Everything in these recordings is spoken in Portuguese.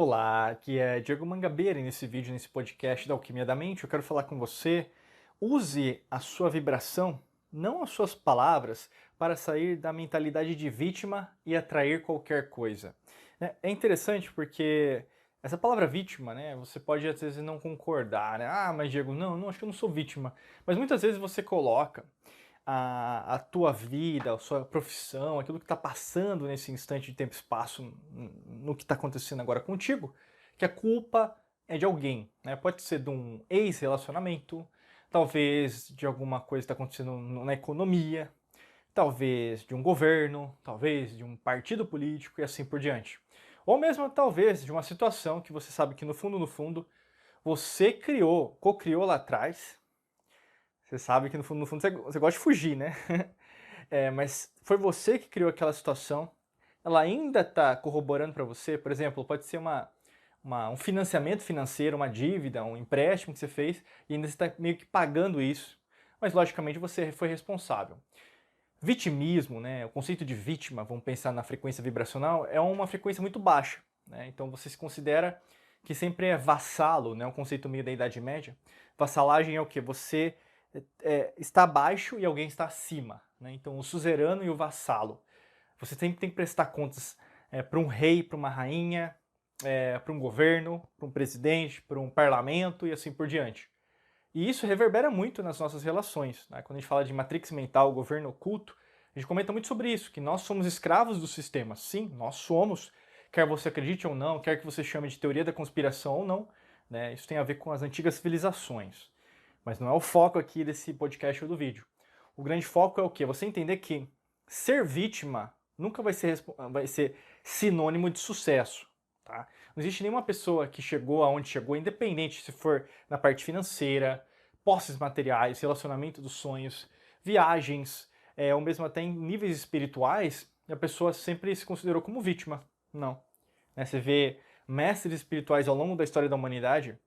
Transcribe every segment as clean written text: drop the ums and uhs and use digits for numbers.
Olá, aqui é Diego Mangabeira e nesse vídeo, nesse podcast da Alquimia da Mente, eu quero falar com você. Use a sua vibração, não as suas palavras, para sair da mentalidade de vítima e atrair qualquer coisa. É interessante porque essa palavra vítima, né, você pode às vezes não concordar, né? Ah, mas Diego, não, acho que eu não sou vítima. Mas muitas vezes você coloca a tua vida, a sua profissão, aquilo que está passando nesse instante de tempo e espaço, no que está acontecendo agora contigo, que a culpa é de alguém, né? Pode ser de um ex-relacionamento, talvez de alguma coisa que está acontecendo na economia, talvez de um governo, talvez de um partido político e assim por diante. Ou mesmo talvez de uma situação que você sabe que no fundo, você criou, co-criou lá atrás. Você sabe que no fundo você gosta de fugir, né? Mas foi você que criou aquela situação, ela ainda está corroborando para você, por exemplo, pode ser um financiamento financeiro, uma dívida, um empréstimo que você fez e ainda está meio que pagando isso, mas logicamente você foi responsável. Vitimismo, né, o conceito de vítima, vamos pensar na frequência vibracional, é uma frequência muito baixa, né? Então você se considera que sempre é vassalo, né, um conceito meio da Idade Média. Vassalagem é o que? Você está abaixo e alguém está acima, né? Então o suzerano e o vassalo. Você sempre tem que prestar contas para um rei, para uma rainha, para um governo, para um presidente, para um parlamento e assim por diante. E isso reverbera muito nas nossas relações, né? Quando a gente fala de matrix mental, governo oculto, a gente comenta muito sobre isso, que nós somos escravos do sistema. Sim, nós somos, quer você acredite ou não, quer que você chame de teoria da conspiração ou não, né? Isso tem a ver com as antigas civilizações. Mas não é o foco aqui desse podcast ou do vídeo. O grande foco é o quê? Você entender que ser vítima nunca vai ser sinônimo de sucesso. Tá? Não existe nenhuma pessoa que chegou aonde chegou, independente se for na parte financeira, posses materiais, relacionamento dos sonhos, viagens, ou mesmo até em níveis espirituais, a pessoa sempre se considerou como vítima. Não. Né? Você vê mestres espirituais ao longo da história da humanidade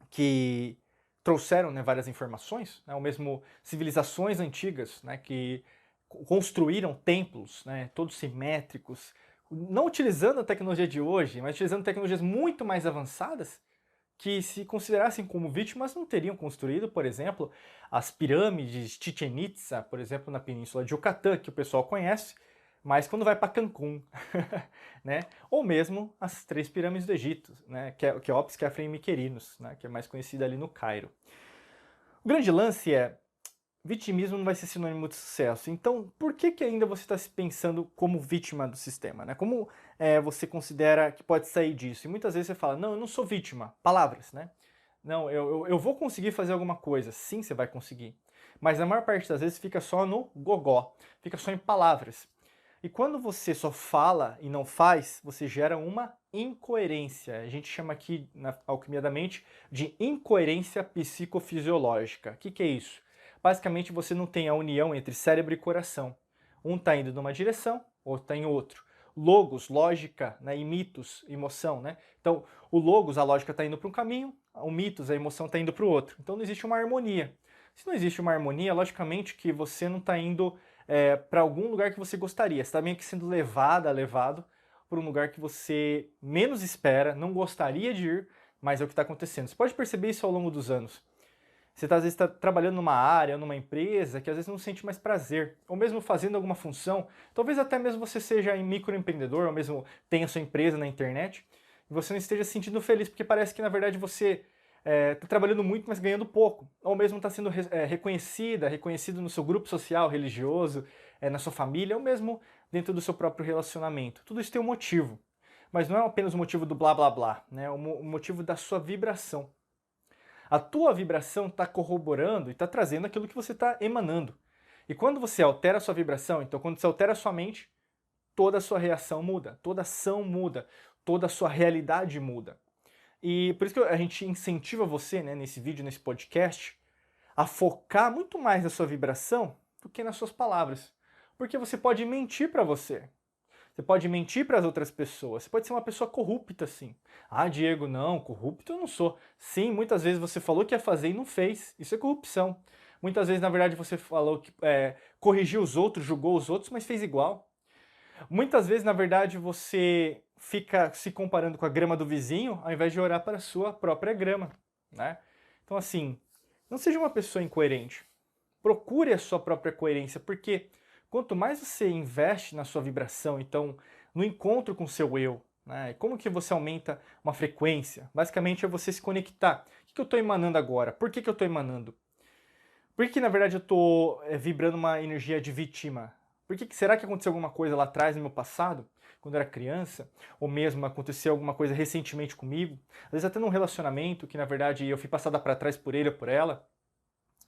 que trouxeram, né, várias informações, né, ou mesmo civilizações antigas, né, que construíram templos, né, todos simétricos, não utilizando a tecnologia de hoje, mas utilizando tecnologias muito mais avançadas, que se considerassem como vítimas não teriam construído, por exemplo, as pirâmides de Chichen Itza, por exemplo, na península de Yucatán, que o pessoal conhece, mas quando vai para Cancún, né? Ou mesmo as 3 pirâmides do Egito, né? Queops, Khafre e Mycerinos, né? Que é mais conhecida ali no Cairo. O grande lance é, vitimismo não vai ser sinônimo de sucesso. Então, por que ainda você está se pensando como vítima do sistema, né? Como você considera que pode sair disso? E muitas vezes você fala, não, eu não sou vítima. Palavras, né? Não, eu vou conseguir fazer alguma coisa. Sim, você vai conseguir. Mas a maior parte das vezes fica só no gogó, fica só em palavras. E quando você só fala e não faz, você gera uma incoerência. A gente chama aqui na Alquimia da Mente de incoerência psicofisiológica. O que é isso? Basicamente você não tem a união entre cérebro e coração. Um está indo numa direção, outro está em outro. Logos, lógica, né, e mitos, emoção, né? Então, o logos, a lógica está indo para um caminho, o mitos, a emoção está indo para o outro. Então não existe uma harmonia. Se não existe uma harmonia, logicamente que você não está indo para algum lugar que você gostaria. Você está meio que sendo levado para um lugar que você menos espera, não gostaria de ir, mas é o que está acontecendo. Você pode perceber isso ao longo dos anos. Você às vezes está trabalhando numa área, numa empresa, que às vezes não sente mais prazer, ou mesmo fazendo alguma função, talvez até mesmo você seja microempreendedor, ou mesmo tenha sua empresa na internet, e você não esteja se sentindo feliz, porque parece que na verdade você está trabalhando muito, mas ganhando pouco, ou mesmo está sendo reconhecido no seu grupo social, religioso, na sua família, ou mesmo dentro do seu próprio relacionamento. Tudo isso tem um motivo, mas não é apenas o motivo do blá blá blá, né? O motivo da sua vibração. A tua vibração está corroborando e está trazendo aquilo que você está emanando. E quando você altera a sua vibração, então quando você altera a sua mente, toda a sua reação muda, toda ação muda, toda a sua realidade muda. E por isso que a gente incentiva você, né, nesse vídeo, nesse podcast, a focar muito mais na sua vibração do que nas suas palavras. Porque você pode mentir para você. Você pode mentir para as outras pessoas. Você pode ser uma pessoa corrupta, sim. Ah, Diego, não, corrupto eu não sou. Sim, muitas vezes você falou que ia fazer e não fez. Isso é corrupção. Muitas vezes, na verdade, você falou que corrigiu os outros, julgou os outros, mas fez igual. Muitas vezes, na verdade, você fica se comparando com a grama do vizinho ao invés de olhar para a sua própria grama, né? Então, assim, não seja uma pessoa incoerente. Procure a sua própria coerência, porque quanto mais você investe na sua vibração, então, no encontro com o seu eu, né? Como que você aumenta uma frequência? Basicamente é você se conectar. O que eu estou emanando agora? Por que eu estou emanando? Por que na verdade eu estou vibrando uma energia de vítima? Será que aconteceu alguma coisa lá atrás no meu passado, quando eu era criança? Ou mesmo aconteceu alguma coisa recentemente comigo? Às vezes até num relacionamento que na verdade eu fui passada para trás por ele ou por ela,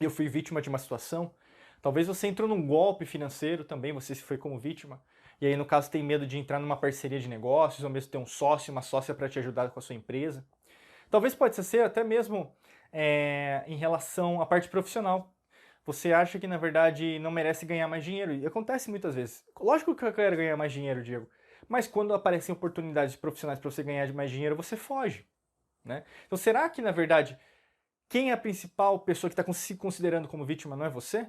eu fui vítima de uma situação. Talvez você entrou num golpe financeiro também, você se foi como vítima. E aí no caso tem medo de entrar numa parceria de negócios, ou mesmo ter um sócio, uma sócia para te ajudar com a sua empresa. Talvez pode ser até mesmo em relação à parte profissional. Você acha que, na verdade, não merece ganhar mais dinheiro. E acontece muitas vezes. Lógico que eu quero ganhar mais dinheiro, Diego. Mas quando aparecem oportunidades profissionais para você ganhar mais dinheiro, você foge, né? Então, será que, na verdade, quem é a principal pessoa que está se considerando como vítima não é você?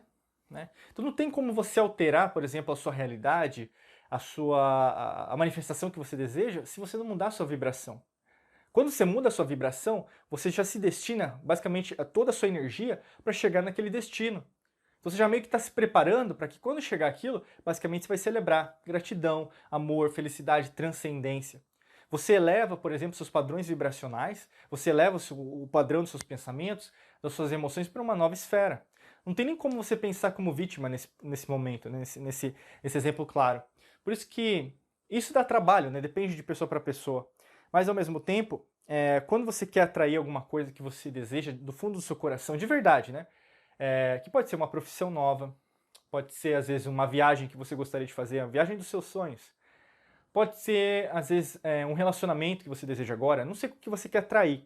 Né? Então, não tem como você alterar, por exemplo, a sua realidade, a manifestação que você deseja, se você não mudar a sua vibração. Quando você muda a sua vibração, você já se destina, basicamente, a toda a sua energia para chegar naquele destino. Então você já meio que está se preparando para que quando chegar aquilo, basicamente você vai celebrar gratidão, amor, felicidade, transcendência. Você eleva, por exemplo, seus padrões vibracionais, você eleva o padrão dos seus pensamentos, das suas emoções para uma nova esfera. Não tem nem como você pensar como vítima nesse momento, né? nesse exemplo claro. Por isso que isso dá trabalho, né? Depende de pessoa para pessoa. Mas ao mesmo tempo, quando você quer atrair alguma coisa que você deseja do fundo do seu coração, de verdade, né? Que pode ser uma profissão nova, pode ser às vezes uma viagem que você gostaria de fazer, a viagem dos seus sonhos. Pode ser às vezes um relacionamento que você deseja agora, não sei o que você quer atrair,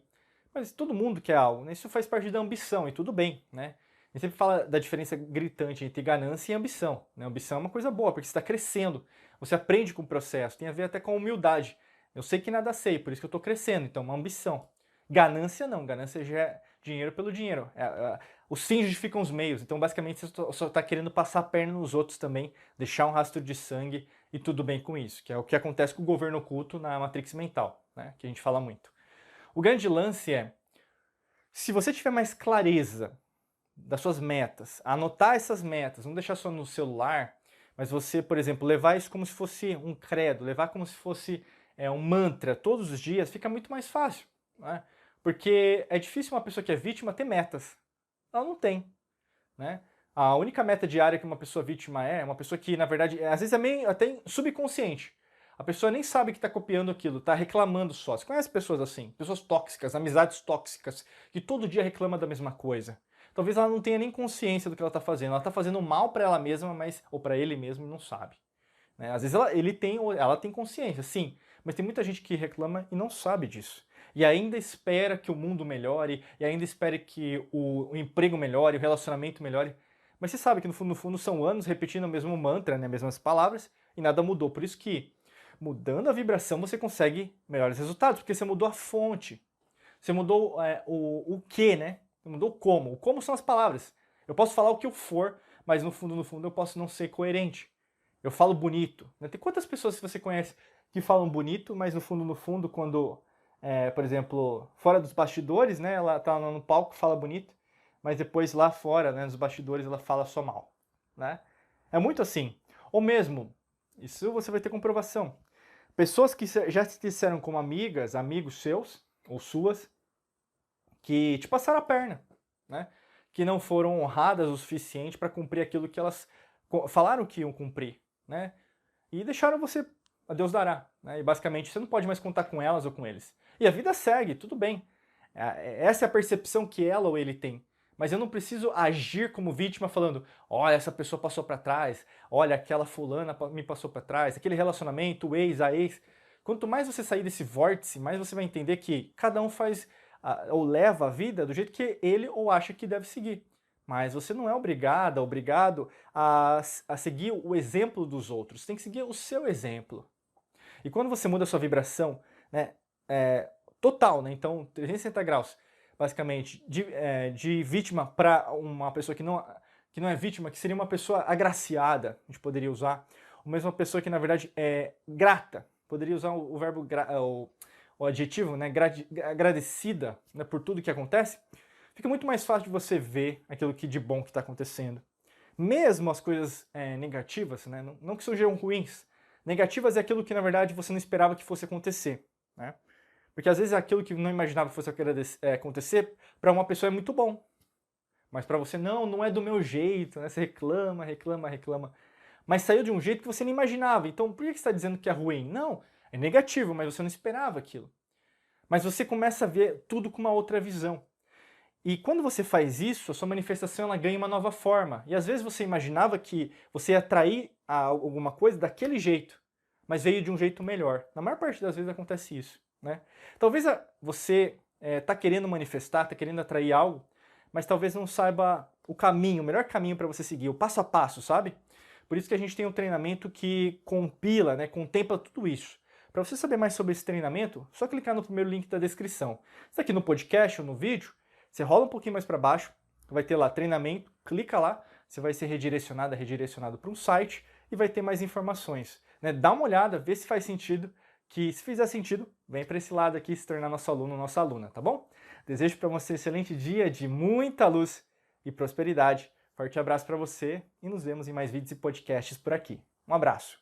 mas todo mundo quer algo, né? Isso faz parte da ambição e tudo bem, né? A gente sempre fala da diferença gritante entre ganância e ambição, né? Ambição é uma coisa boa, porque você está crescendo, você aprende com o processo, tem a ver até com a humildade. Eu sei que nada sei, por isso que eu estou crescendo, então uma ambição. Ganância não, ganância já é dinheiro pelo dinheiro. Os fins justificam os meios, então basicamente você só está querendo passar a perna nos outros também, deixar um rastro de sangue e tudo bem com isso, que é o que acontece com o governo oculto na Matrix mental, né, que a gente fala muito. O grande lance é, se você tiver mais clareza das suas metas, anotar essas metas, não deixar só no celular, mas você, por exemplo, levar isso como se fosse um credo, levar como se fosse um mantra todos os dias, fica muito mais fácil, né? Porque é difícil uma pessoa que é vítima ter metas. Ela não tem, né? A única meta diária que uma pessoa vítima é uma pessoa que, na verdade, às vezes é meio até subconsciente. A pessoa nem sabe que está copiando aquilo, está reclamando só. Você conhece pessoas assim? Pessoas tóxicas, amizades tóxicas, que todo dia reclama da mesma coisa. Talvez ela não tenha nem consciência do que ela está fazendo. Ela está fazendo mal para ela mesma, ou para ele mesmo, e não sabe. Né? Às vezes ela tem consciência, sim, mas tem muita gente que reclama e não sabe disso. E ainda espera que o mundo melhore, e ainda espera que o emprego melhore, o relacionamento melhore. Mas você sabe que no fundo são anos repetindo o mesmo mantra, né, as mesmas palavras, e nada mudou. Por isso que, mudando a vibração, você consegue melhores resultados, porque você mudou a fonte. Você mudou o que, né? Você mudou o como. O como são as palavras. Eu posso falar o que eu for, mas no fundo eu posso não ser coerente. Eu falo bonito. Né? Tem quantas pessoas que você conhece que falam bonito, mas no fundo, quando, por exemplo, fora dos bastidores, né, ela tá no palco, fala bonito, mas depois lá fora, né, nos bastidores, ela fala só mal. Né? É muito assim. Ou mesmo, isso você vai ter comprovação. Pessoas que já se disseram como amigas, amigos seus, ou suas, que te passaram a perna, né? Que não foram honradas o suficiente para cumprir aquilo que elas falaram que iam cumprir, né? E deixaram você a Deus dará, né? E basicamente você não pode mais contar com elas ou com eles. E a vida segue, tudo bem. Essa é a percepção que ela ou ele tem. Mas eu não preciso agir como vítima falando, olha, essa pessoa passou para trás, olha, aquela fulana me passou para trás, aquele relacionamento, o ex, a ex. Quanto mais você sair desse vórtice, mais você vai entender que cada um faz ou leva a vida do jeito que ele ou acha que deve seguir. Mas você não é obrigado a seguir o exemplo dos outros. Você tem que seguir o seu exemplo. E quando você muda a sua vibração, né, total, né, então 360 graus, basicamente, de vítima para uma pessoa que não é vítima, que seria uma pessoa agraciada, a gente poderia usar, ou mesmo uma pessoa que na verdade é grata poderia usar o verbo, o adjetivo, né, agradecida, né, por tudo que acontece, fica muito mais fácil de você ver aquilo que de bom que está acontecendo. Mesmo as coisas negativas, né, não que sejam ruins, negativas é aquilo que na verdade você não esperava que fosse acontecer, né? Porque às vezes aquilo que não imaginava que fosse acontecer, para uma pessoa é muito bom. Mas para você, não é do meu jeito, né? Você reclama, reclama, reclama. Mas saiu de um jeito que você não imaginava. Então por que você está dizendo que é ruim? Não, é negativo, mas você não esperava aquilo. Mas você começa a ver tudo com uma outra visão. E quando você faz isso, a sua manifestação ela ganha uma nova forma. E às vezes você imaginava que você ia atrair alguma coisa daquele jeito, mas veio de um jeito melhor. Na maior parte das vezes acontece isso, né? Talvez você está querendo manifestar, está querendo atrair algo, mas talvez não saiba o caminho, o melhor caminho para você seguir, o passo a passo, sabe? Por isso que a gente tem um treinamento que compila, né, contempla tudo isso. Para você saber mais sobre esse treinamento, só clicar no primeiro link da descrição. Está aqui no podcast ou no vídeo, você rola um pouquinho mais para baixo, vai ter lá treinamento, clica lá, você vai ser redirecionado para um site e vai ter mais informações, né? Dá uma olhada, vê se faz sentido, que se fizer sentido, vem para esse lado aqui se tornar nosso aluno ou nossa aluna, tá bom? Desejo para você um excelente dia de muita luz e prosperidade. Forte abraço para você e nos vemos em mais vídeos e podcasts por aqui. Um abraço!